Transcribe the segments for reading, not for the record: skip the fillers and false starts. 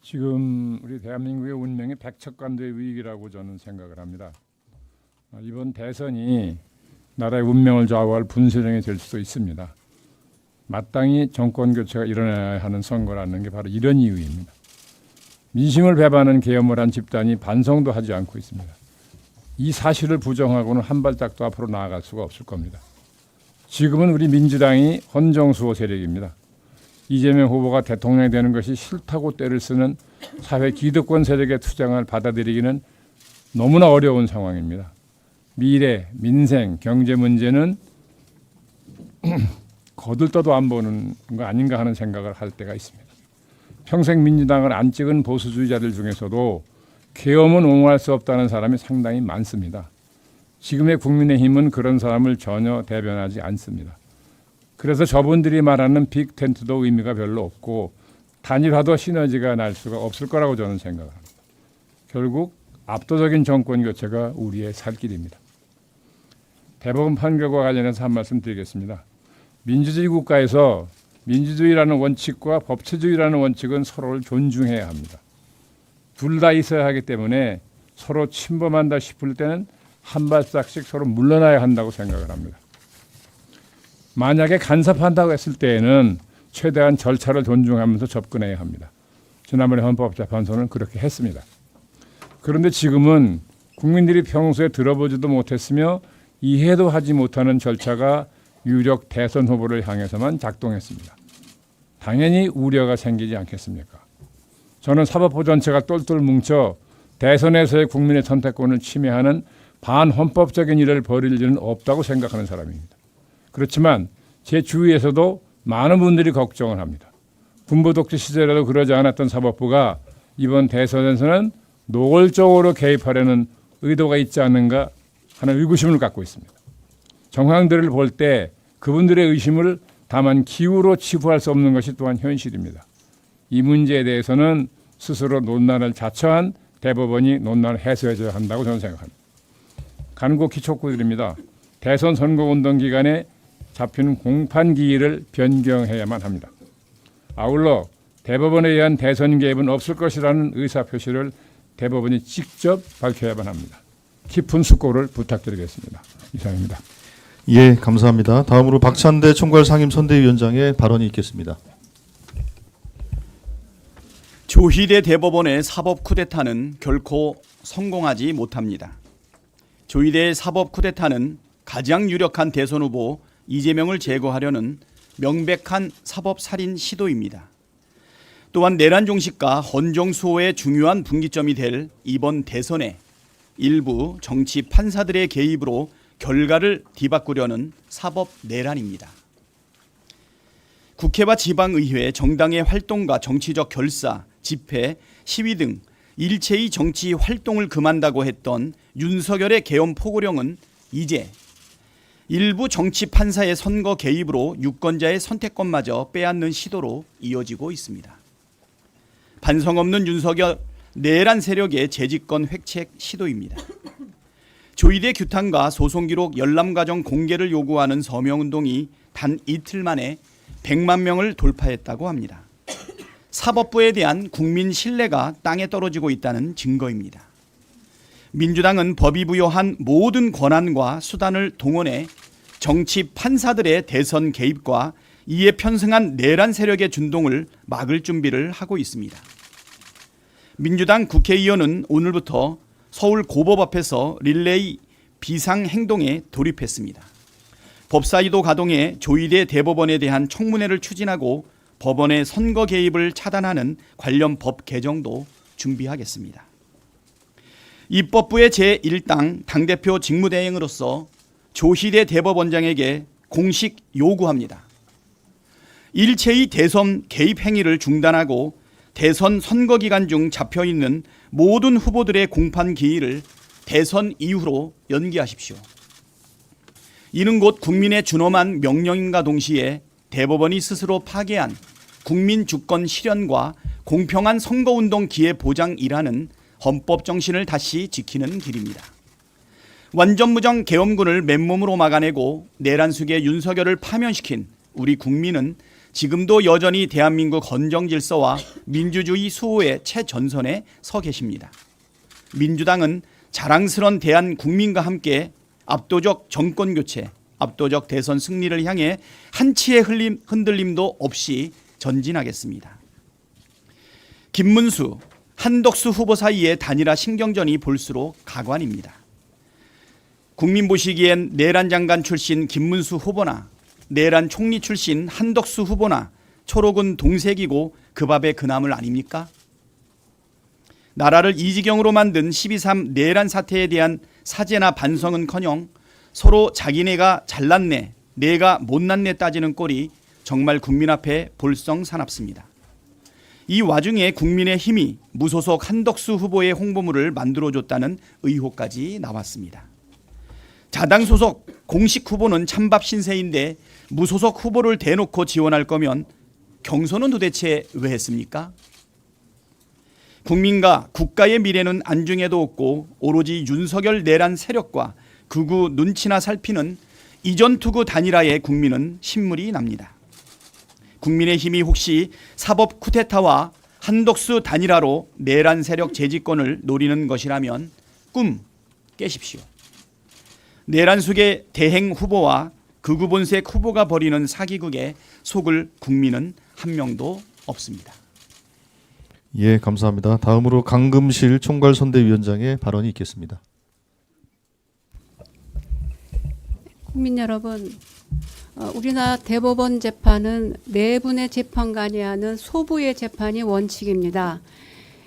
지금 우리 대한민국의 운명이 백척간도의 위기라고 저는 생각을 합니다. 이번 대선이 나라의 운명을 좌우할 분수령이 될 수도 있습니다. 마땅히 정권 교체가 일어나야 하는 선거라는 게 바로 이런 이유입니다. 민심을 배반하는 계엄을 한 집단이 반성도 하지 않고 있습니다. 이 사실을 부정하고는 한 발짝도 앞으로 나아갈 수가 없을 겁니다. 지금은 우리 민주당이 헌정수호 세력입니다. 이재명 후보가 대통령이 되는 것이 싫다고 떼를 쓰는 사회 기득권 세력의 투쟁을 받아들이기는 너무나 어려운 상황입니다. 미래, 민생, 경제 문제는 거들떠도 안 보는 거 아닌가 하는 생각을 할 때가 있습니다. 평생 민주당을 안 찍은 보수주의자들 중에서도 계엄은 옹호할 수 없다는 사람이 상당히 많습니다. 지금의 국민의힘은 그런 사람을 전혀 대변하지 않습니다. 그래서 저분들이 말하는 빅 텐트도 의미가 별로 없고 단일화도 시너지가 날 수가 없을 거라고 저는 생각합니다. 결국 압도적인 정권 교체가 우리의 살 길입니다. 대법원 판결과 관련해서 한 말씀 드리겠습니다. 민주주의 국가에서 민주주의라는 원칙과 법치주의라는 원칙은 서로를 존중해야 합니다. 둘 다 있어야 하기 때문에 서로 침범한다 싶을 때는 한 발짝씩 서로 물러나야 한다고 생각을 합니다. 만약에 간섭한다고 했을 때에는 최대한 절차를 존중하면서 접근해야 합니다. 지난번에 헌법재판소는 그렇게 했습니다. 그런데 지금은 국민들이 평소에 들어보지도 못했으며 이해도 하지 못하는 절차가 유력 대선 후보를 향해서만 작동했습니다. 당연히 우려가 생기지 않겠습니까? 저는 사법부 전체가 똘똘 뭉쳐 대선에서의 국민의 선택권을 침해하는 반헌법적인 일을 벌일 일은 없다고 생각하는 사람입니다. 그렇지만 제 주위에서도 많은 분들이 걱정을 합니다. 군부 독재 시절에도 그러지 않았던 사법부가 이번 대선에서는 노골적으로 개입하려는 의도가 있지 않는가 하는 의구심을 갖고 있습니다. 정황들을 볼 때 그분들의 의심을 다만 기우로 치부할 수 없는 것이 또한 현실입니다. 이 문제에 대해서는 스스로 논란을 자처한 대법원이 논란을 해소해줘야 한다고 저는 생각합니다. 간곡히 촉구드립니다. 대선 선거운동 기간에 잡히는 공판 기일을 변경해야만 합니다. 아울러 대법원에 의한 대선 개입은 없을 것이라는 의사표시를 대법원이 직접 밝혀야만 합니다. 깊은 숙고를 부탁드리겠습니다. 이상입니다. 예, 감사합니다. 다음으로 박찬대 총괄 상임선대위원장의 발언이 있겠습니다. 조희대 대법원의 사법 쿠데타는 결코 성공하지 못합니다. 조희대의 사법 쿠데타는 가장 유력한 대선 후보 이재명을 제거하려는 명백한 사법 살인 시도입니다. 또한 내란 종식과 헌정 수호의 중요한 분기점이 될 이번 대선에 일부 정치 판사들의 개입으로 결과를 뒤바꾸려는 사법 내란입니다. 국회와 지방의회, 정당의 활동과 정치적 결사, 집회, 시위 등 일체의 정치 활동을 금한다고 했던 윤석열의 계엄 포고령은 이제 일부 정치 판사의 선거 개입으로 유권자의 선택권마저 빼앗는 시도로 이어지고 있습니다. 반성 없는 윤석열 내란 세력의 재집권 획책 시도입니다. 조희대 규탄과 소송 기록 열람 과정 공개를 요구하는 서명운동이 단 이틀 만에 100만 명을 돌파했다고 합니다. 사법부에 대한 국민 신뢰가 땅에 떨어지고 있다는 증거입니다. 민주당은 법이 부여한 모든 권한과 수단을 동원해 정치 판사들의 대선 개입과 이에 편승한 내란 세력의 준동을 막을 준비를 하고 있습니다. 민주당 국회의원은 오늘부터 서울 고법 앞에서 릴레이 비상행동에 돌입했습니다. 법사위도 가동해 조희대 대법원에 대한 청문회를 추진하고 법원의 선거 개입을 차단하는 관련 법 개정도 준비하겠습니다. 입법부의 제1당 당대표 직무대행으로서 조희대 대법원장에게 공식 요구합니다. 일체의 대선 개입 행위를 중단하고 대선 선거 기간 중 잡혀있는 모든 후보들의 공판 기일을 대선 이후로 연기하십시오. 이는 곧 국민의 준엄한 명령인과 동시에 대법원이 스스로 파괴한 국민 주권 실현과 공평한 선거운동 기회 보장이라는 헌법 정신을 다시 지키는 길입니다. 완전무정 계엄군을 맨몸으로 막아내고 내란 속의 윤석열을 파면시킨 우리 국민은 지금도 여전히 대한민국 헌정질서와 민주주의 수호의 최전선에 서 계십니다. 민주당은 자랑스런 대한 국민과 함께 압도적 정권 교체, 압도적 대선 승리를 향해 한치의 흔들림도 없이 전진하겠습니다. 김문수, 한덕수 후보 사이의 단일화 신경전이 볼수록 가관입니다. 국민 보시기엔 내란 장관 출신 김문수 후보나 내란 총리 출신 한덕수 후보나 초록은 동색이고 그 밥의 그 나물 아닙니까? 나라를 이 지경으로 만든 12.3 내란 사태에 대한 사죄나 반성은커녕 서로 자기네가 잘났네, 내가 못났네 따지는 꼴이 정말 국민 앞에 볼썽사납습니다. 이 와중에 국민의힘이 무소속 한덕수 후보의 홍보물을 만들어줬다는 의혹까지 나왔습니다. 자당 소속 공식 후보는 찬밥 신세인데 무소속 후보를 대놓고 지원할 거면 경선은 도대체 왜 했습니까? 국민과 국가의 미래는 안중에도 없고 오로지 윤석열 내란 세력과 극우 눈치나 살피는 이전 투구 단일화에 국민은 신물이 납니다. 국민의힘이 혹시 사법 쿠데타와 한덕수 단일화로 내란 세력 재집권을 노리는 것이라면 꿈 깨십시오. 내란 속의 대행 후보와 극우 본색 후보가 벌이는 사기극에 속을 국민은 한 명도 없습니다. 예, 감사합니다. 다음으로 강금실 총괄선대위원장의 발언이 있겠습니다. 국민 여러분, 우리나라 대법원 재판은 내분의 재판관이 하는 소부의 재판이 원칙입니다.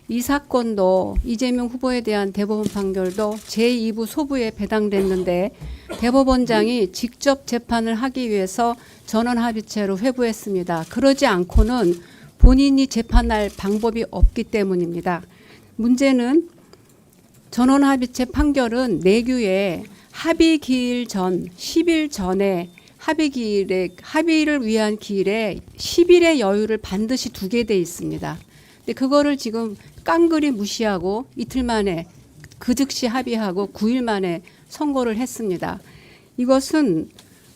이 사건도 이재명 후보에 대한 대법원 판결도 제2부 소부에 배당됐는데 대법원장이 직접 재판을 하기 위해서 전원합의체로 회부했습니다. 그러지 않고는 본인이 재판할 방법이 없기 때문입니다. 문제는 전원합의체 판결은 내규에 합의 기일 전 10일 전에 합의를 위한 기일에 10일의 여유를 반드시 두게 돼 있습니다. 근데 그거를 지금 깡그리 무시하고 이틀 만에 그 즉시 합의하고 9일 만에 선고를 했습니다. 이것은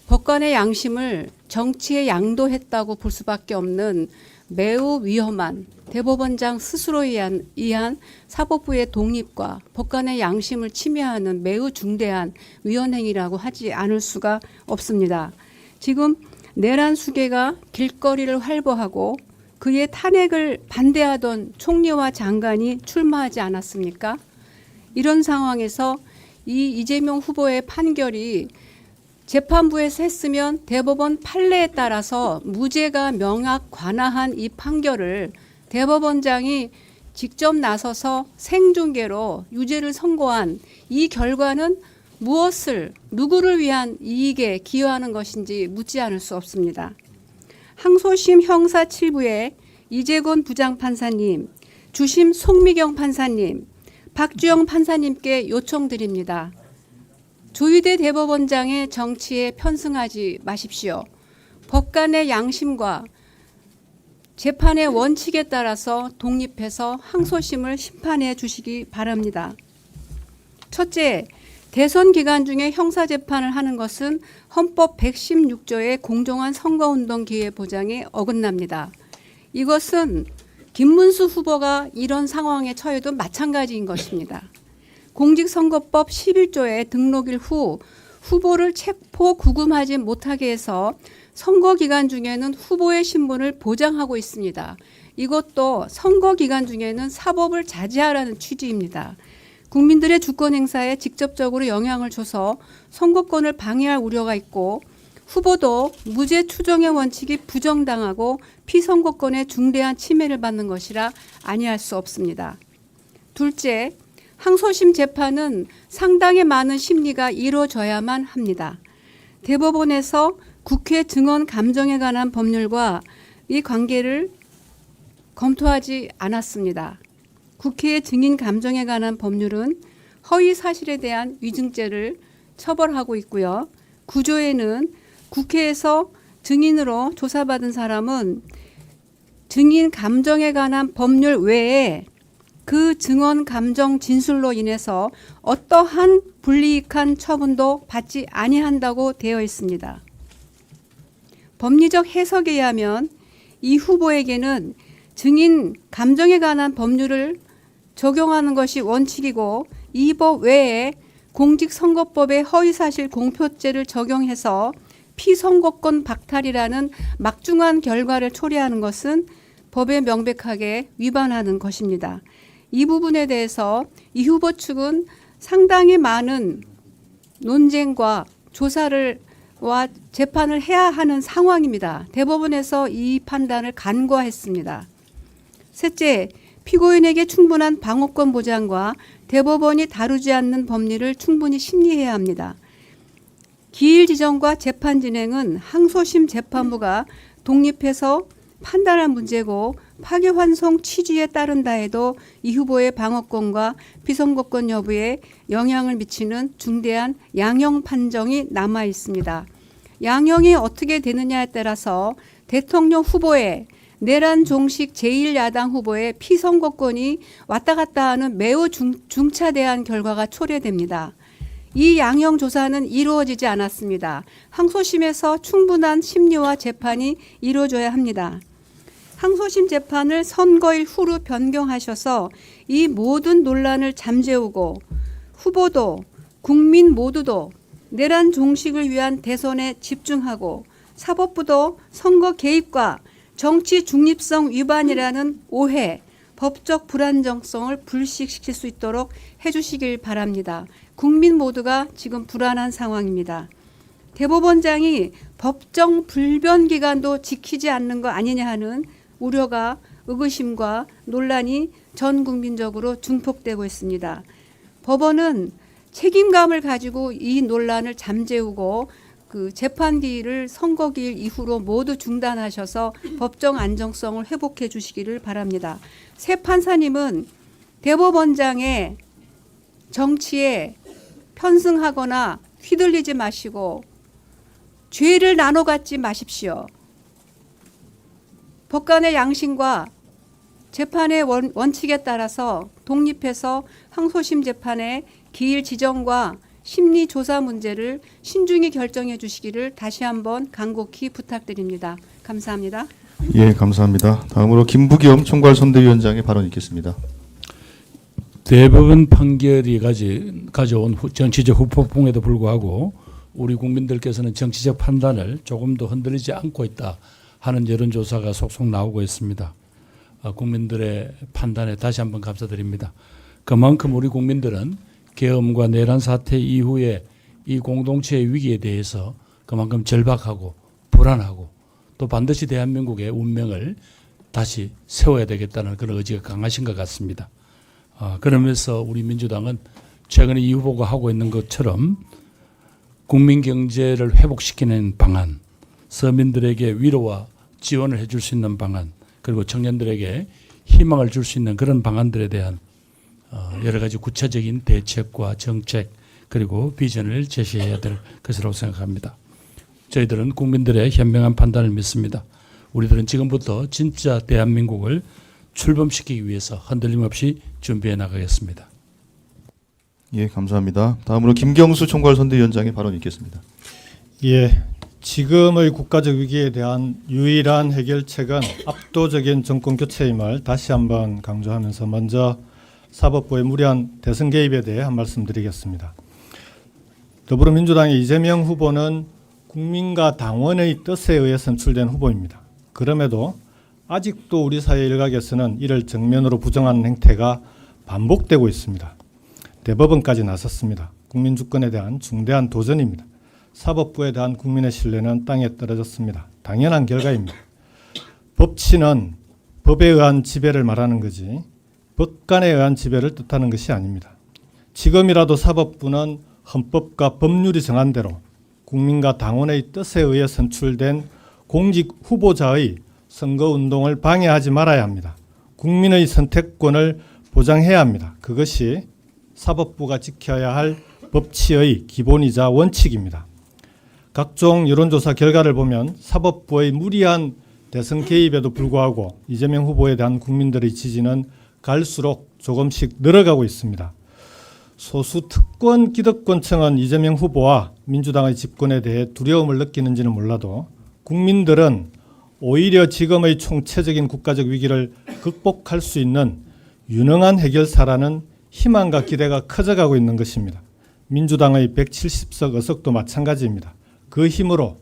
법관의 양심을 정치에 양도했다고 볼 수밖에 없는 매우 위험한 대법원장 스스로 의한 사법부의 독립과 법관의 양심을 침해하는 매우 중대한 위헌행위라고 하지 않을 수가 없습니다. 지금 내란 수괴가 길거리를 활보하고 그의 탄핵을 반대하던 총리와 장관이 출마하지 않았습니까? 이런 상황에서 이 이재명 후보의 판결이 재판부에서 했으면 대법원 판례에 따라서 무죄가 명확 관하한 이 판결을 대법원장이 직접 나서서 생중계로 유죄를 선고한 이 결과는 누구를 위한 이익에 기여하는 것인지 묻지 않을 수 없습니다. 항소심 형사 7부의 이재곤 부장판사님, 주심 송미경 판사님, 박주영 판사님께 요청드립니다. 조희대 대법원장의 정치에 편승하지 마십시오. 법관의 양심과 재판의 원칙에 따라서 독립해서 항소심을 심판해 주시기 바랍니다. 첫째, 대선 기간 중에 형사재판을 하는 것은 헌법 116조의 공정한 선거운동 기회 보장에 어긋납니다. 이것은 김문수 후보가 이런 상황에 처해도 마찬가지인 것입니다. 공직선거법 11조의 등록일 후 후보를 체포 구금하지 못하게 해서 선거 기간 중에는 후보의 신분을 보장하고 있습니다. 이것도 선거 기간 중에는 사법을 자제하라는 취지입니다. 국민들의 주권 행사에 직접적으로 영향을 줘서 선거권을 방해할 우려가 있고 후보도 무죄 추정의 원칙이 부정당하고 피선거권의 중대한 침해를 받는 것이라 아니할 수 없습니다. 둘째, 항소심 재판은 상당히 많은 심리가 이루어져야만 합니다. 대법원에서 국회 증언 감정에 관한 법률과 이 관계를 검토하지 않았습니다. 국회의 증인 감정에 관한 법률은 허위 사실에 대한 위증죄를 처벌하고 있고요. 구조에는 국회에서 증인으로 조사받은 사람은 증인 감정에 관한 법률 외에 그 증언 감정 진술로 인해서 어떠한 불이익한 처분도 받지 아니한다고 되어 있습니다. 법리적 해석에 의하면 이 후보에게는 증인 감정에 관한 법률을 적용하는 것이 원칙이고 이 법 외에 공직선거법의 허위사실 공표죄를 적용해서 피선거권 박탈이라는 막중한 결과를 초래하는 것은 법에 명백하게 위반하는 것입니다. 이 부분에 대해서 이 후보 측은 상당히 많은 논쟁과 조사를 와 재판을 해야 하는 상황입니다. 대법원에서 이 판단을 간과했습니다. 셋째, 피고인에게 충분한 방어권 보장과 대법원이 다루지 않는 법리를 충분히 심리해야 합니다. 기일 지정과 재판 진행은 항소심 재판부가 독립해서 판단할 문제고 파기환송 취지에 따른다 해도 이 후보의 방어권과 피선거권 여부에 영향을 미치는 중대한 양형 판정이 남아 있습니다. 양형이 어떻게 되느냐에 따라서 대통령 후보의 내란 종식 제1야당 후보의 피선거권이 왔다 갔다 하는 매우 중차대한 결과가 초래됩니다. 이 양형 조사는 이루어지지 않았습니다. 항소심에서 충분한 심리와 재판이 이루어져야 합니다. 항소심 재판을 선거일 후로 변경하셔서 이 모든 논란을 잠재우고 후보도 국민 모두도 내란 종식을 위한 대선에 집중하고 사법부도 선거 개입과 정치 중립성 위반이라는 오해, 법적 불안정성을 불식시킬 수 있도록 해주시길 바랍니다. 국민 모두가 지금 불안한 상황입니다. 대법원장이 법정 불변 기간도 지키지 않는 거 아니냐 하는 우려가 의구심과 논란이 전 국민적으로 증폭되고 있습니다. 법원은 책임감을 가지고 이 논란을 잠재우고 그 재판 기일을 선거 기일 이후로 모두 중단하셔서 법정 안정성을 회복해 주시기를 바랍니다. 새 판사님은 대법원장의 정치에 편승하거나 휘둘리지 마시고 죄를 나눠 갖지 마십시오. 법관의 양심과 재판의 원칙에 따라서 독립해서 항소심 재판의 기일 지정과 심리 조사 문제를 신중히 결정해 주시기를 다시 한번 간곡히 부탁드립니다. 감사합니다. 예, 감사합니다. 다음으로 김부겸 총괄선대위원장의 발언 있겠습니다. 대법원 판결이 가져온 정치적 후폭풍에도 불구하고 우리 국민들께서는 정치적 판단을 조금도 흔들리지 않고 있다 하는 여론조사가 속속 나오고 있습니다. 국민들의 판단에 다시 한번 감사드립니다. 그만큼 우리 국민들은 계엄과 내란 사태 이후에 이 공동체의 위기에 대해서 그만큼 절박하고 불안하고 또 반드시 대한민국의 운명을 다시 세워야 되겠다는 그런 의지가 강하신 것 같습니다. 그러면서 우리 민주당은 최근에 이 후보가 하고 있는 것처럼 국민 경제를 회복시키는 방안, 서민들에게 위로와 지원을 해줄 수 있는 방안, 그리고 청년들에게 희망을 줄 수 있는 그런 방안들에 대한 여러 가지 구체적인 대책과 정책 그리고 비전을 제시해야 될 것이라고 생각합니다. 저희들은 국민들의 현명한 판단을 믿습니다. 우리들은 지금부터 진짜 대한민국을 출범시키기 위해서 흔들림 없이 준비해 나가겠습니다. 예, 감사합니다. 다음으로 김경수 총괄선대위원장의 발언 있겠습니다. 예, 지금의 국가적 위기에 대한 유일한 해결책은 압도적인 정권 교체임을 다시 한번 강조하면서 먼저 사법부의 무리한 대선 개입에 대해 한 말씀 드리겠습니다. 더불어민주당의 이재명 후보는 국민과 당원의 뜻에 의해 선출된 후보입니다. 그럼에도 아직도 우리 사회 일각에서는 이를 정면으로 부정하는 행태가 반복되고 있습니다. 대법원까지 나섰습니다. 국민 주권에 대한 중대한 도전입니다. 사법부에 대한 국민의 신뢰는 땅에 떨어졌습니다. 당연한 결과입니다. 법치는 법에 의한 지배를 말하는 거지 법관에 의한 지배를 뜻하는 것이 아닙니다. 지금이라도 사법부는 헌법과 법률이 정한 대로 국민과 당원의 뜻에 의해 선출된 공직 후보자의 선거운동을 방해하지 말아야 합니다. 국민의 선택권을 보장해야 합니다. 그것이 사법부가 지켜야 할 법치의 기본이자 원칙입니다. 각종 여론조사 결과를 보면 사법부의 무리한 대선 개입에도 불구하고 이재명 후보에 대한 국민들의 지지는 갈수록 조금씩 늘어가고 있습니다. 소수 특권 기득권층은 이재명 후보와 민주당의 집권에 대해 두려움을 느끼는지는 몰라도 국민들은 오히려 지금의 총체적인 국가적 위기를 극복할 수 있는 유능한 해결사라는 희망과 기대가 커져가고 있는 것입니다. 민주당의 170석 의석도 마찬가지입니다. 그 힘으로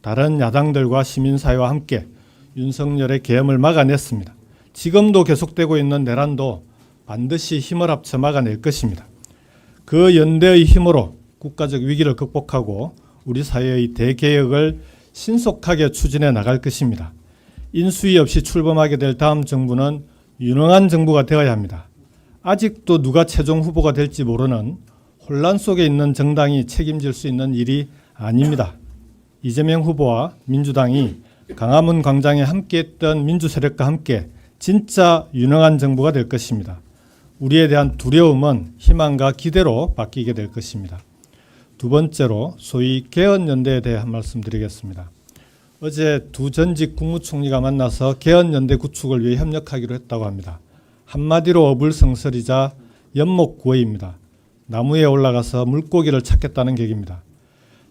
다른 야당들과 시민사회와 함께 윤석열의 계엄을 막아냈습니다. 지금도 계속되고 있는 내란도 반드시 힘을 합쳐 막아낼 것입니다. 그 연대의 힘으로 국가적 위기를 극복하고 우리 사회의 대개혁을 신속하게 추진해 나갈 것입니다. 인수위 없이 출범하게 될 다음 정부는 유능한 정부가 되어야 합니다. 아직도 누가 최종 후보가 될지 모르는 혼란 속에 있는 정당이 책임질 수 있는 일이 아닙니다. 이재명 후보와 민주당이 광화문 광장에 함께했던 민주세력과 함께 진짜 유능한 정부가 될 것입니다. 우리에 대한 두려움은 희망과 기대로 바뀌게 될 것입니다. 두 번째로 소위 개헌연대에 대해 한 말씀 드리겠습니다. 어제 두 전직 국무총리가 만나서 개헌연대 구축을 위해 협력하기로 했다고 합니다. 한마디로 어불성설이자 연목구어입니다. 나무에 올라가서 물고기를 찾겠다는 계기입니다.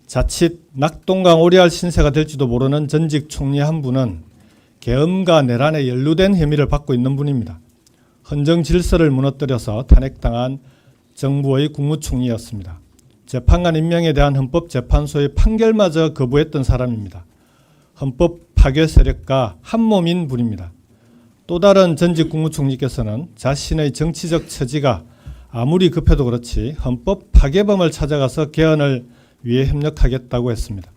자칫 낙동강 오리알 신세가 될지도 모르는 전직 총리 한 분은 계엄과 내란에 연루된 혐의를 받고 있는 분입니다. 헌정 질서를 무너뜨려서 탄핵당한 정부의 국무총리였습니다. 재판관 임명에 대한 헌법재판소의 판결마저 거부했던 사람입니다. 헌법 파괴 세력과 한몸인 분입니다. 또 다른 전직 국무총리께서는 자신의 정치적 처지가 아무리 급해도 그렇지 헌법 파괴범을 찾아가서 개헌을 위해 협력하겠다고 했습니다.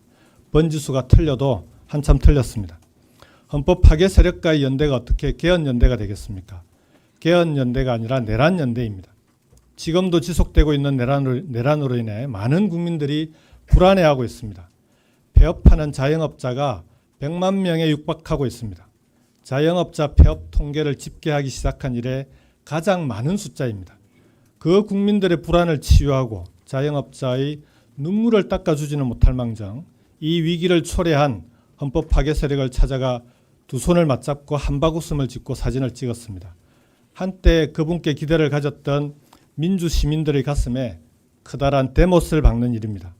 번지수가 틀려도 한참 틀렸습니다. 헌법 파괴 세력과의 연대가 어떻게 개헌연대가 되겠습니까? 개헌연대가 아니라 내란연대입니다. 지금도 지속되고 있는 내란으로 인해 많은 국민들이 불안해하고 있습니다. 폐업하는 자영업자가 100만 명에 육박하고 있습니다. 자영업자 폐업 통계를 집계하기 시작한 이래 가장 많은 숫자입니다. 그 국민들의 불안을 치유하고 자영업자의 눈물을 닦아주지는 못할 망정 이 위기를 초래한 헌법 파괴 세력을 찾아가 두 손을 맞잡고 한바구음을 짓고 사진을 찍었습니다. 한때 그분께 기대를 가졌던 민주 시민들의 가슴에 커다란 대못을 박는 일입니다.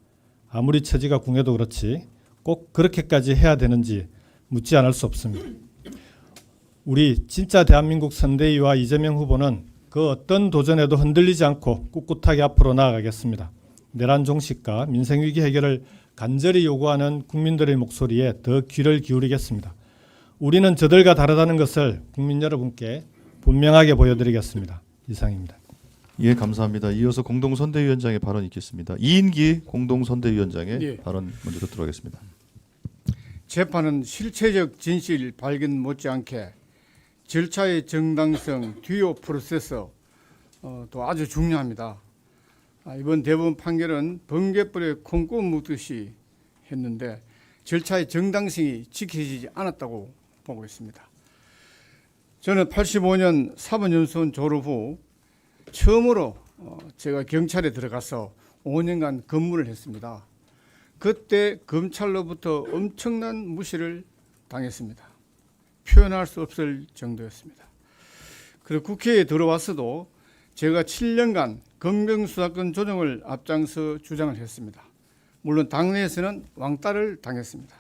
아무리 처지가 궁해도 그렇지 꼭 그렇게까지 해야 되는지 묻지 않을 수 없습니다. 우리 진짜 대한민국 선대위와 이재명 후보는 그 어떤 도전에도 흔들리지 않고 꿋꿋하게 앞으로 나아가겠습니다. 내란 종식과 민생위기 해결을 간절히 요구하는 국민들의 목소리에 더 귀를 기울이겠습니다. 우리는 저들과 다르다는 것을 국민 여러분께 분명하게 보여드리겠습니다. 이상입니다. 예, 감사합니다. 이어서 공동선대위원장의 발언이 있겠습니다. 이인기 공동선대위원장의 예. 발언 먼저 듣도록 하겠습니다. 재판은 실체적 진실 발견 못지않게 절차의 정당성, 듀오 프로세서 또 아주 중요합니다. 이번 대법원 판결은 번개불에 콩고 묻듯이 했는데 절차의 정당성이 지켜지지 않았다고 보고 있습니다. 저는 85년 사법연수원 졸업 후 처음으로 제가 경찰에 들어가서 5년간 근무를 했습니다. 그때 검찰로부터 엄청난 무시를 당했습니다. 표현할 수 없을 정도였습니다. 그리고 국회에 들어와서도 제가 7년간 검경수사권 조정을 앞장서 주장을 했습니다. 물론 당내에서는 왕따를 당했습니다.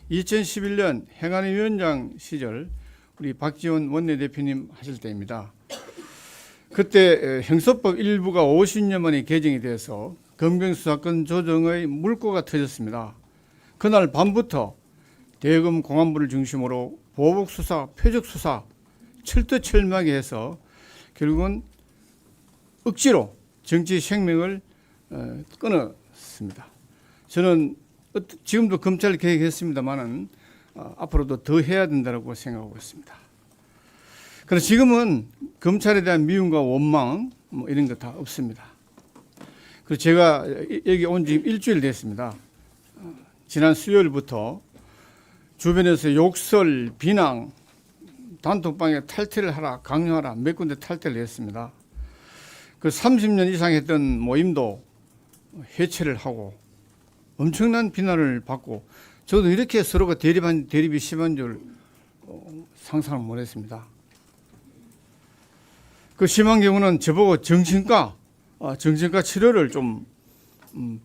2011년 행안위 위원장 시절 우리 박지원 원내대표님 하실 때입니다. 그때 형소법 일부가 50년 만에 개정이 돼서 검경수사권 조정의 물꼬가 터졌습니다. 그날 밤부터 대검 공안부를 중심으로 보복수사, 표적수사 철두철미하게 해서 결국은 억지로 정치 생명을 끊었습니다. 저는 지금도 검찰 개혁했습니다만은 앞으로도 더 해야 된다고 생각하고 있습니다. 그래서 지금은 검찰에 대한 미움과 원망 이런 거 다 없습니다. 그리고 제가 여기 온 지 일주일 됐습니다. 지난 수요일부터 주변에서 욕설, 비난, 단톡방에 탈퇴를 하라, 강요하라 몇 군데 탈퇴를 했습니다. 그 30년 이상 했던 모임도 해체를 하고 엄청난 비난을 받고 저도 이렇게 서로가 대립이 심한 줄 상상을 못했습니다. 그 심한 경우는 저보고 정신과 치료를 좀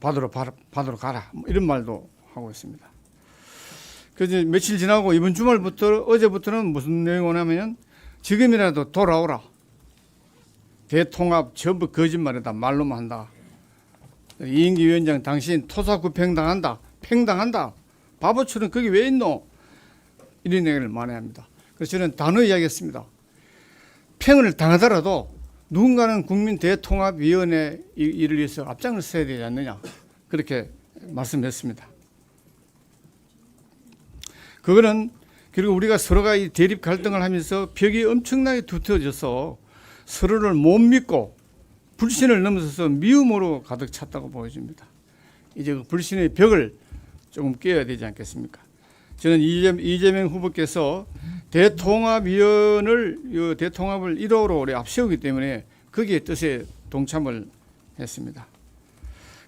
받으러 가라 이런 말도 하고 있습니다. 그래서 며칠 지나고 이번 주말부터 어제부터는 무슨 내용이 오냐면 지금이라도 돌아오라. 대통합 전부 거짓말이다. 말로만 한다. 이인기 위원장 당신 토사구팽당한다. 팽당한다. 바보처럼 거기 왜 있노? 이런 얘기를 많이 합니다. 그래서 저는 단호히 이야기했습니다. 팽을 당하더라도 누군가는 국민 대통합위원회 일을 위해서 앞장을 서야 되지 않느냐. 그렇게 말씀했습니다. 그거는 그리고 우리가 서로가 이 대립 갈등을 하면서 벽이 엄청나게 두터워져서 서로를 못 믿고 불신을 넘어서서 미움으로 가득 찼다고 보여집니다. 이제 그 불신의 벽을 조금 깨야 되지 않겠습니까? 저는 이재명 후보께서 대통합을 1호로 우리 앞세우기 때문에 거기에 뜻에 동참을 했습니다.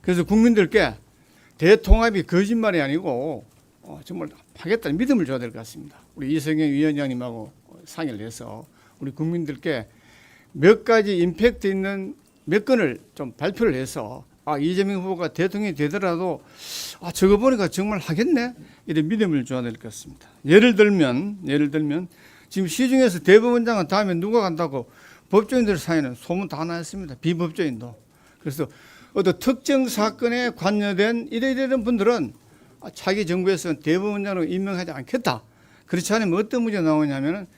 그래서 국민들께 대통합이 거짓말이 아니고 정말 하겠다는 믿음을 줘야 될 것 같습니다. 우리 이성영 위원장님하고 상의를 해서 우리 국민들께 몇 가지 임팩트 있는 몇 건을 좀 발표를 해서 이재명 후보가 대통령이 되더라도 저거 보니까 정말 하겠네 이런 믿음을 줘야 될 것 같습니다. 예를 들면 지금 시중에서 대법원장은 다음에 누가 간다고 법조인들 사이에는 소문 다 나왔습니다. 비법조인도. 그래서 어떤 특정 사건에 관여된 이런 분들은 자기 정부에서는 대법원장으로 임명하지 않겠다. 그렇지 않으면 어떤 문제가 나오냐면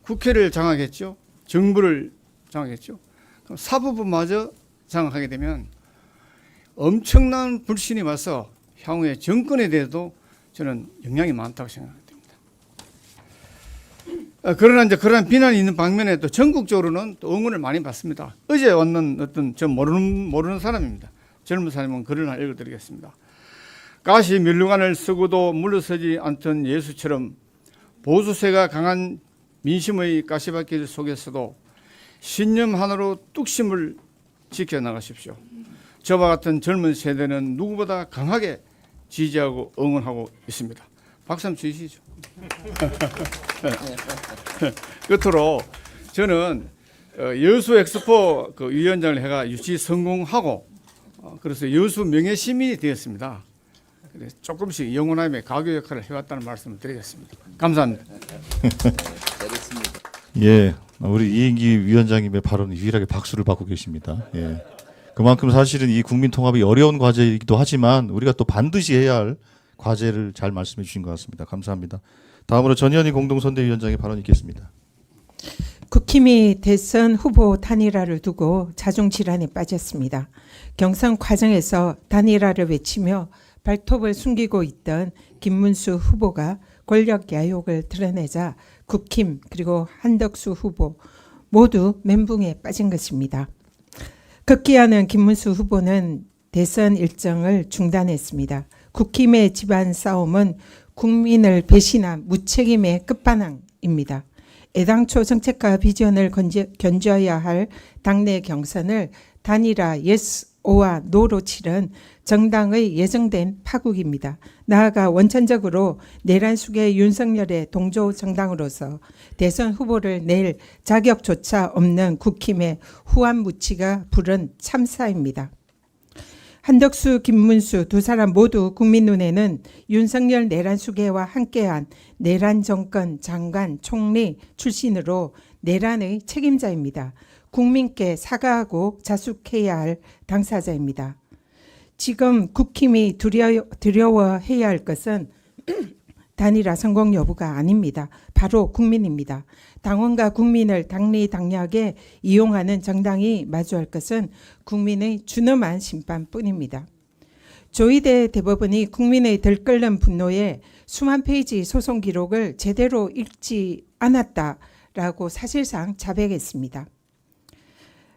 국회를 장악했죠. 정부를 장악했죠. 그럼 사법부마저 장악하게 되면 엄청난 불신이 와서 향후에 정권에 대해서도 저는 영향이 많다고 생각합니다. 그러나 이제 그런 비난이 있는 방면에 또 전국적으로는 또 응원을 많이 받습니다. 어제 왔는 어떤 저 모르는 사람입니다. 젊은 사람은 글을 하나 읽어드리겠습니다. 가시 면류관을 쓰고도 물러서지 않던 예수처럼 보수세가 강한 민심의 가시밭길 속에서도 신념 하나로 뚝심을 지켜나가십시오. 저와 같은 젊은 세대는 누구보다 강하게 지지하고 응원하고 있습니다. 박수 한번 주시죠. 끝으로 저는 여수 엑스포 그 위원장을 해가 유치 성공하고 그래서 여수 명예시민이 되었습니다. 그래서 조금씩 영원함의 가교 역할을 해왔다는 말씀을 드리겠습니다. 감사합니다. 예, 우리 이인기 위원장님의 발언 유일하게 박수를 받고 계십니다. 예. 그만큼 사실은 이 국민 통합이 어려운 과제이기도 하지만 우리가 또 반드시 해야 할 과제를 잘 말씀해 주신 것 같습니다. 감사합니다. 다음으로 전현희 공동선대위원장의 발언이 있겠습니다. 국힘이 대선 후보 단일화를 두고 자중질환에 빠졌습니다. 경선 과정에서 단일화를 외치며 발톱을 숨기고 있던 김문수 후보가 권력 야욕을 드러내자 국힘 그리고 한덕수 후보 모두 멘붕에 빠진 것입니다. 급기야는 김문수 후보는 대선 일정을 중단했습니다. 국힘의 집안 싸움은 국민을 배신한 무책임의 끝판왕입니다. 애당초 정책과 비전을 견져야 할 당내 경선을 단일화 yes, 오와 노로 치른 정당의 예정된 파국입니다. 나아가 원천적으로 내란숙의 윤석열의 동조 정당으로서 대선 후보를 낼 자격조차 없는 국힘의 후한무치가 부른 참사입니다. 한덕수, 김문수 두 사람 모두 국민 눈에는 윤석열 내란 수계와 함께한 내란 정권 장관 총리 출신으로 내란의 책임자입니다. 국민께 사과하고 자숙해야 할 당사자입니다. 지금 국힘이 두려워해야 할 것은 단일화 성공 여부가 아닙니다. 바로 국민입니다. 당원과 국민을 당리당략에 이용하는 정당이 마주할 것은 국민의 준엄한 심판뿐입니다. 조희대 대법원이 국민의 들끓는 분노에 수만 페이지 소송 기록을 제대로 읽지 않았다라고 사실상 자백했습니다.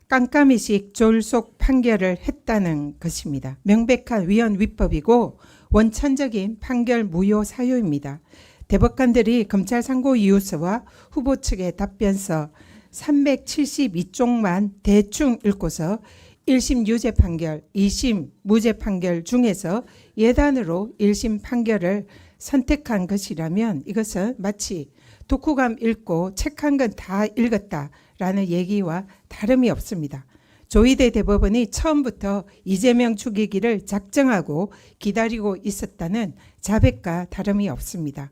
깜깜이식 졸속 판결을 했다는 것입니다. 명백한 위헌 위법이고 원천적인 판결 무효 사유입니다. 대법관들이 검찰 상고 이유서와 후보 측의 답변서 372쪽만 대충 읽고서 1심 유죄 판결, 2심 무죄 판결 중에서 예단으로 1심 판결을 선택한 것이라면 이것은 마치 독후감 읽고 책 한 권 다 읽었다라는 얘기와 다름이 없습니다. 조희대 대법원이 처음부터 이재명 죽이기를 작정하고 기다리고 있었다는 자백과 다름이 없습니다.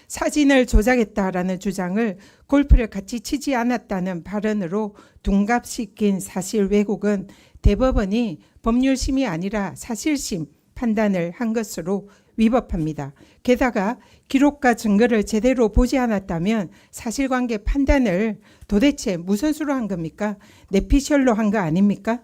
사진을 조작했다라는 주장을 골프를 같이 치지 않았다는 발언으로 둔갑시킨 사실 왜곡은 대법원이 법률심이 아니라 사실심 판단을 한 것으로 위법합니다. 게다가 기록과 증거를 제대로 보지 않았다면 사실관계 판단을 도대체 무슨 수로 한 겁니까? 내피셜로 한 거 아닙니까?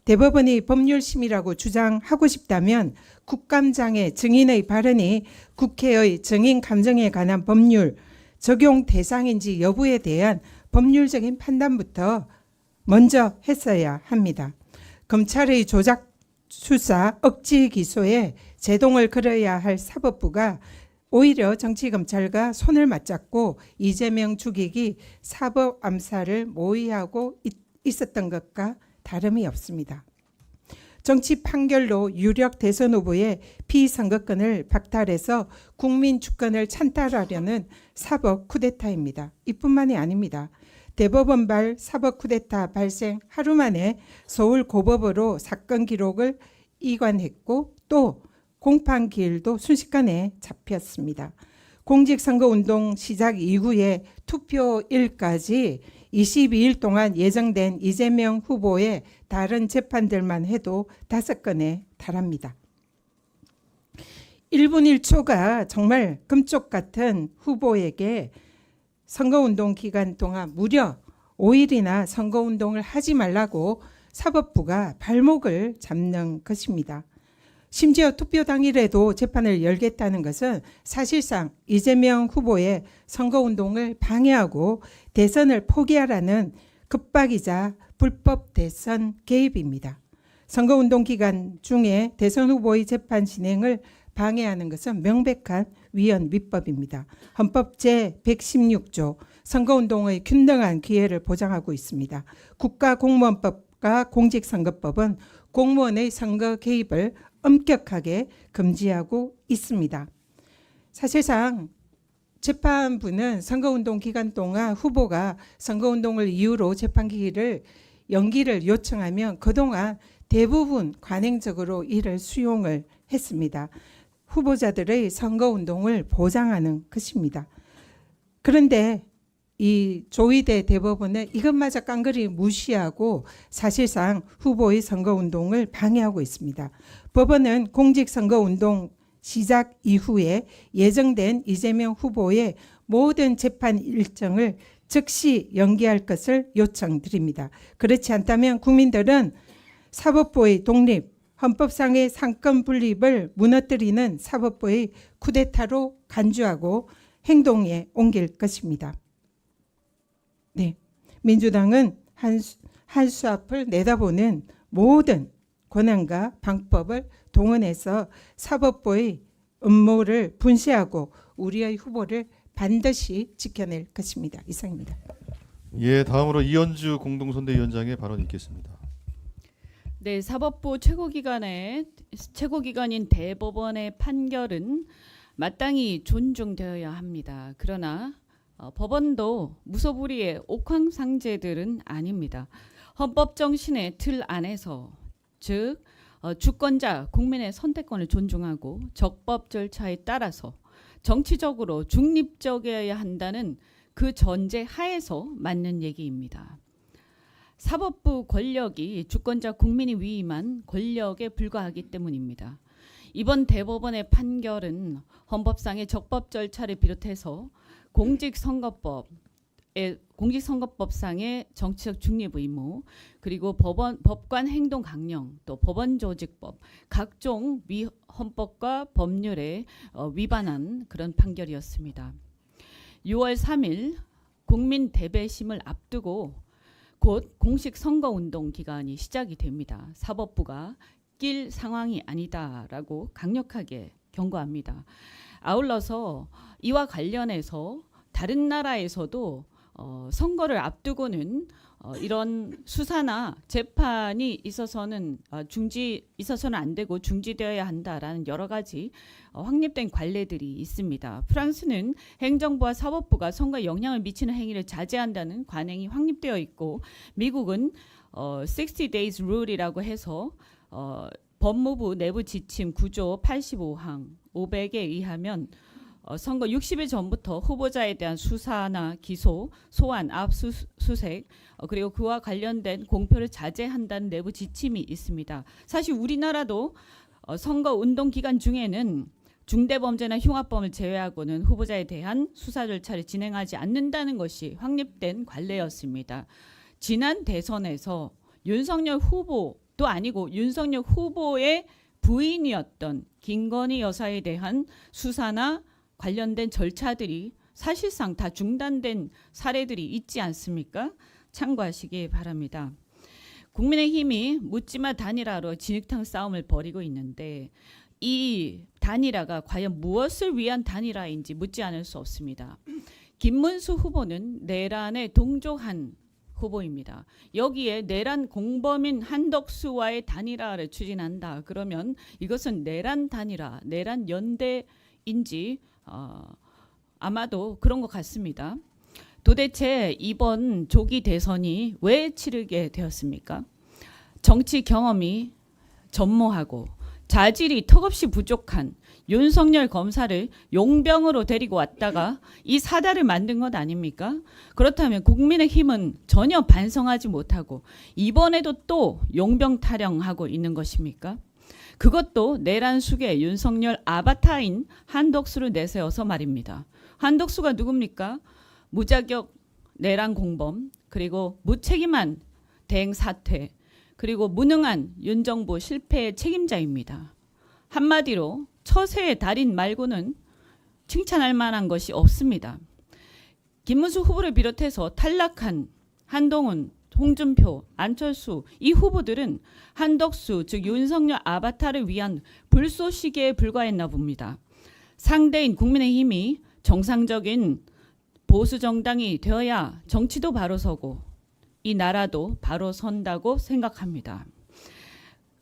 대법원이 법률심이라고 주장하고 싶다면 국감장의 증인의 발언이 국회의 증인 감정에 관한 법률 적용 대상인지 여부에 대한 법률적인 판단부터 먼저 했어야 합니다. 검찰의 조작 수사 억지 기소에 제동을 걸어야 할 사법부가 오히려 정치검찰과 손을 맞잡고 이재명 죽이기 사법 암살을 모의하고 있었던 것과 다름이 없습니다. 정치 판결로 유력 대선 후보의 피선거권을 박탈해서 국민 주권을 찬탈하려는 사법 쿠데타입니다. 이뿐만이 아닙니다. 대법원발 사법 쿠데타 발생 하루 만에 서울 고법으로 사건 기록을 이관했고 또 공판 기일도 순식간에 잡혔습니다. 공직선거운동 시작 이후에 투표일까지 22일 동안 예정된 이재명 후보의 다른 재판들만 해도 5건에 달합니다. 1분 1초가 정말 금쪽 같은 후보에게 선거운동 기간 동안 무려 5일이나 선거운동을 하지 말라고 사법부가 발목을 잡는 것입니다. 심지어 투표 당일에도 재판을 열겠다는 것은 사실상 이재명 후보의 선거운동을 방해하고 대선을 포기하라는 급박이자 불법 대선 개입입니다. 선거운동 기간 중에 대선 후보의 재판 진행을 방해하는 것은 명백한 위헌 위법입니다. 헌법 제116조 선거운동의 균등한 기회를 보장하고 있습니다. 국가공무원법과 공직선거법은 공무원의 선거 개입을 엄격하게 금지하고 있습니다. 사실상 재판부는 선거운동 기간 동안 후보가 선거운동을 이유로 재판 기일을 연기를 요청하면 그동안 대부분 관행적으로 이를 수용을 했습니다. 후보자들의 선거운동을 보장하는 것입니다. 그런데 이 조희대 대법원은 이것마저 깡그리 무시하고 사실상 후보의 선거운동을 방해하고 있습니다. 법원은 공직선거운동 시작 이후에 예정된 이재명 후보의 모든 재판 일정을 즉시 연기할 것을 요청드립니다. 그렇지 않다면 국민들은 사법부의 독립, 헌법상의 상권 분립을 무너뜨리는 사법부의 쿠데타로 간주하고 행동에 옮길 것입니다. 네, 민주당은 한수 앞을 내다보는 모든 권한과 방법을 동원해서 사법부의 음모를 분쇄하고 우리의 후보를 반드시 지켜낼 것입니다. 이상입니다. 예, 다음으로 이현주 공동선대위원장의 발언 있겠습니다. 네, 사법부 최고기관인 대법원의 판결은 마땅히 존중되어야 합니다. 그러나 법원도 무소불위의 옥황상제들은 아닙니다. 헌법 정신의 틀 안에서 즉 주권자 국민의 선택권을 존중하고 적법 절차에 따라서 정치적으로 중립적이어야 한다는 그 전제 하에서 맞는 얘기입니다. 사법부 권력이 주권자 국민이 위임한 권력에 불과하기 때문입니다. 이번 대법원의 판결은 헌법상의 적법 절차를 비롯해서 공직선거법상의 정치적 중립 의무, 그리고 법관 행동 강령, 또 법원조직법, 각종 헌법과 법률에 위반한 그런 판결이었습니다. 6월 3일 국민 대배심을 앞두고 곧 공식 선거운동 기간이 시작이 됩니다. 사법부가 낄 상황이 아니다라고 강력하게 경고합니다. 아울러서 이와 관련해서 다른 나라에서도 선거를 앞두고는 이런 수사나 재판이 있어서는 안 되고 중지되어야 한다라는 여러 가지 확립된 관례들이 있습니다. 프랑스는 행정부와 사법부가 선거에 영향을 미치는 행위를 자제한다는 관행이 확립되어 있고, 미국은 60 days rule이라고 해서 법무부 내부 지침 9조 85항 500에 의하면 선거 60일 전부터 후보자에 대한 수사나 기소, 소환, 압수수색 그리고 그와 관련된 공표를 자제한다는 내부 지침이 있습니다. 사실 우리나라도 선거 운동 기간 중에는 중대범죄나 흉악범을 제외하고는 후보자에 대한 수사 절차를 진행하지 않는다는 것이 확립된 관례였습니다. 지난 대선에서 윤석열 후보도 아니고 윤석열 후보의 부인이었던 김건희 여사에 대한 수사나 관련된 절차들이 사실상 다 중단된 사례들이 있지 않습니까? 참고하시기 바랍니다. 국민의힘이 묻지마 단일화로 진흙탕 싸움을 벌이고 있는데 이 단일화가 과연 무엇을 위한 단일화인지 묻지 않을 수 없습니다. 김문수 후보는 내란에 동조한 후보입니다. 여기에 내란 공범인 한덕수와의 단일화를 추진한다. 그러면 이것은 내란 단일화, 내란 연대인지 아마도 그런 것 같습니다. 도대체 이번 조기 대선이 왜 치르게 되었습니까? 정치 경험이 전무하고 자질이 턱없이 부족한 윤석열 검사를 용병으로 데리고 왔다가 이 사달을 만든 것 아닙니까? 그렇다면 국민의힘은 전혀 반성하지 못하고 이번에도 또 용병 타령하고 있는 것입니까? 그것도 내란 숙의 윤석열 아바타인 한덕수를 내세워서 말입니다. 한덕수가 누굽니까? 무자격 내란 공범, 그리고 무책임한 대행 사퇴, 그리고 무능한 윤 정부 실패의 책임자입니다. 한마디로 처세의 달인 말고는 칭찬할 만한 것이 없습니다. 김문수 후보를 비롯해서 탈락한 한동훈, 홍준표, 안철수 이 후보들은 한덕수 즉 윤석열 아바타를 위한 불쏘시개에 불과했나 봅니다. 상대인 국민의힘이 정상적인 보수 정당이 되어야 정치도 바로 서고 이 나라도 바로 선다고 생각합니다.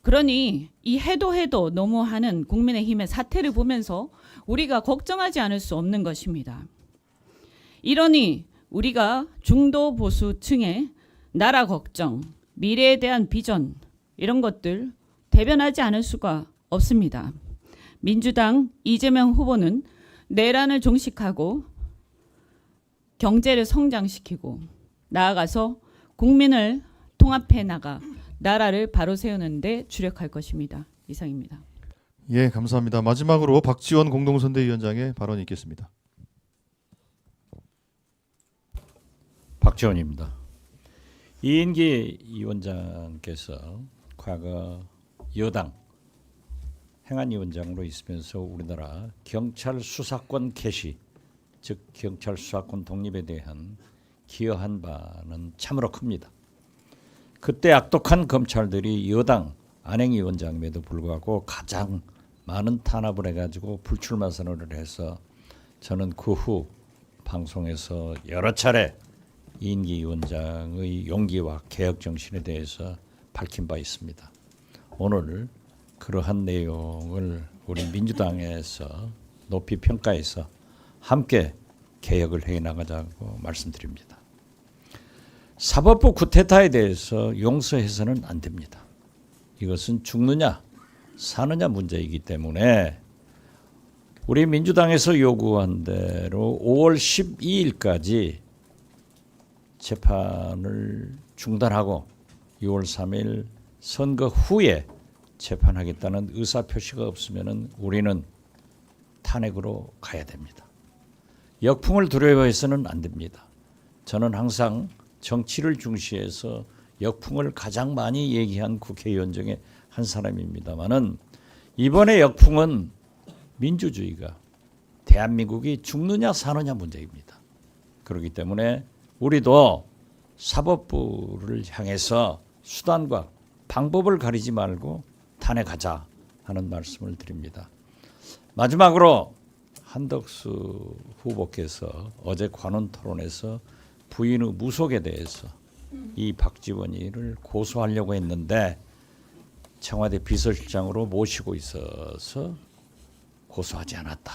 그러니 이 해도 너무하는 국민의힘의 사태를 보면서 우리가 걱정하지 않을 수 없는 것입니다. 이러니 우리가 중도 보수층의 나라 걱정, 미래에 대한 비전 이런 것들 대변하지 않을 수가 없습니다. 민주당 이재명 후보는 내란을 종식하고 경제를 성장시키고 나아가서 국민을 통합해 나가 나라를 바로 세우는 데 주력할 것입니다. 이상입니다. 예, 감사합니다. 마지막으로 박지원 공동선대위원장의 발언이 있겠습니다. 박지원입니다. 이인기 위원장께서 과거 여당 행안위원장으로 있으면서 우리나라 경찰 수사권 개시, 즉 경찰 수사권 독립에 대한 기여한 바는 참으로 큽니다. 그때 악독한 검찰들이 여당 안행위원장임에도 불구하고 가장 많은 탄압을 해가지고 불출마 선언을 해서 저는 그 후 방송에서 여러 차례 이인기 위원장의 용기와 개혁 정신에 대해서 밝힌 바 있습니다. 오늘 그러한 내용을 우리 민주당에서 높이 평가해서 함께 개혁을 해나가자고 말씀드립니다. 사법부 쿠데타에 대해서 용서해서는 안 됩니다. 이것은 죽느냐 사느냐 문제이기 때문에 우리 민주당에서 요구한 대로 5월 12일까지 재판을 중단하고 6월 3일 선거 후에 재판하겠다는 의사표시가 없으면 우리는 탄핵으로 가야 됩니다. 역풍을 두려워해서는 안 됩니다. 저는 항상 정치를 중시해서 역풍을 가장 많이 얘기한 국회의원 중에 한 사람입니다마는 이번에 역풍은 민주주의가 대한민국이 죽느냐 사느냐 문제입니다. 그렇기 때문에 우리도 사법부를 향해서 수단과 방법을 가리지 말고 탄핵하자 하는 말씀을 드립니다. 마지막으로 한덕수 후보께서 어제 관훈 토론에서 부인의 무속에 대해서 이 박지원이를 고소하려고 했는데 청와대 비서실장으로 모시고 있어서 고소하지 않았다.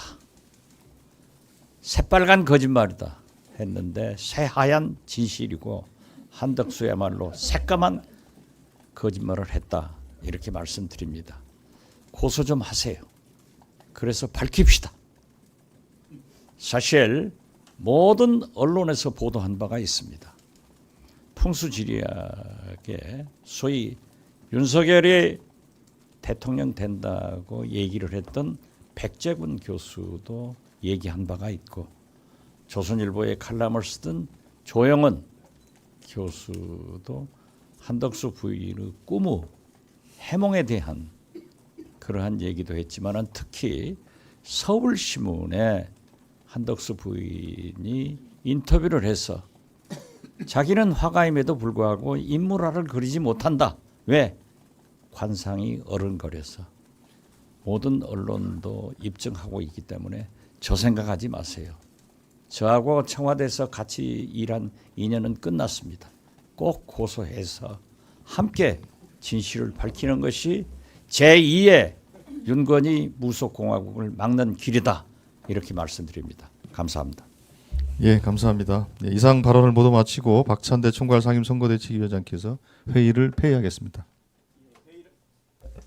새빨간 거짓말이다 했는데 새하얀 진실이고 한덕수야말로 새까만 거짓말을 했다. 이렇게 말씀드립니다. 고소 좀 하세요. 그래서 밝힙시다. 사실 모든 언론에서 보도한 바가 있습니다. 풍수지리학에 소위 윤석열이 대통령 된다고 얘기를 했던 백재군 교수도 얘기한 바가 있고, 조선일보에 칼럼을 쓰던 조영은 교수도 한덕수 부인의 꿈의 해몽에 대한 그러한 얘기도 했지만, 특히 서울신문에 한덕수 부인이 인터뷰를 해서 자기는 화가임에도 불구하고 인물화를 그리지 못한다. 왜? 관상이 어른거려서. 모든 언론도 입증하고 있기 때문에 저 생각하지 마세요. 저하고 청와대에서 같이 일한 인연은 끝났습니다. 꼭 고소해서 함께 진실을 밝히는 것이 제2의 윤건희 무속공화국을 막는 길이다. 이렇게 말씀드립니다. 감사합니다. 예, 감사합니다. 예, 이상 발언을 모두 마치고 박찬대 총괄 상임선거대책위원장께서 회의를 폐회하겠습니다.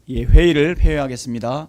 예, 회의를 폐회하겠습니다.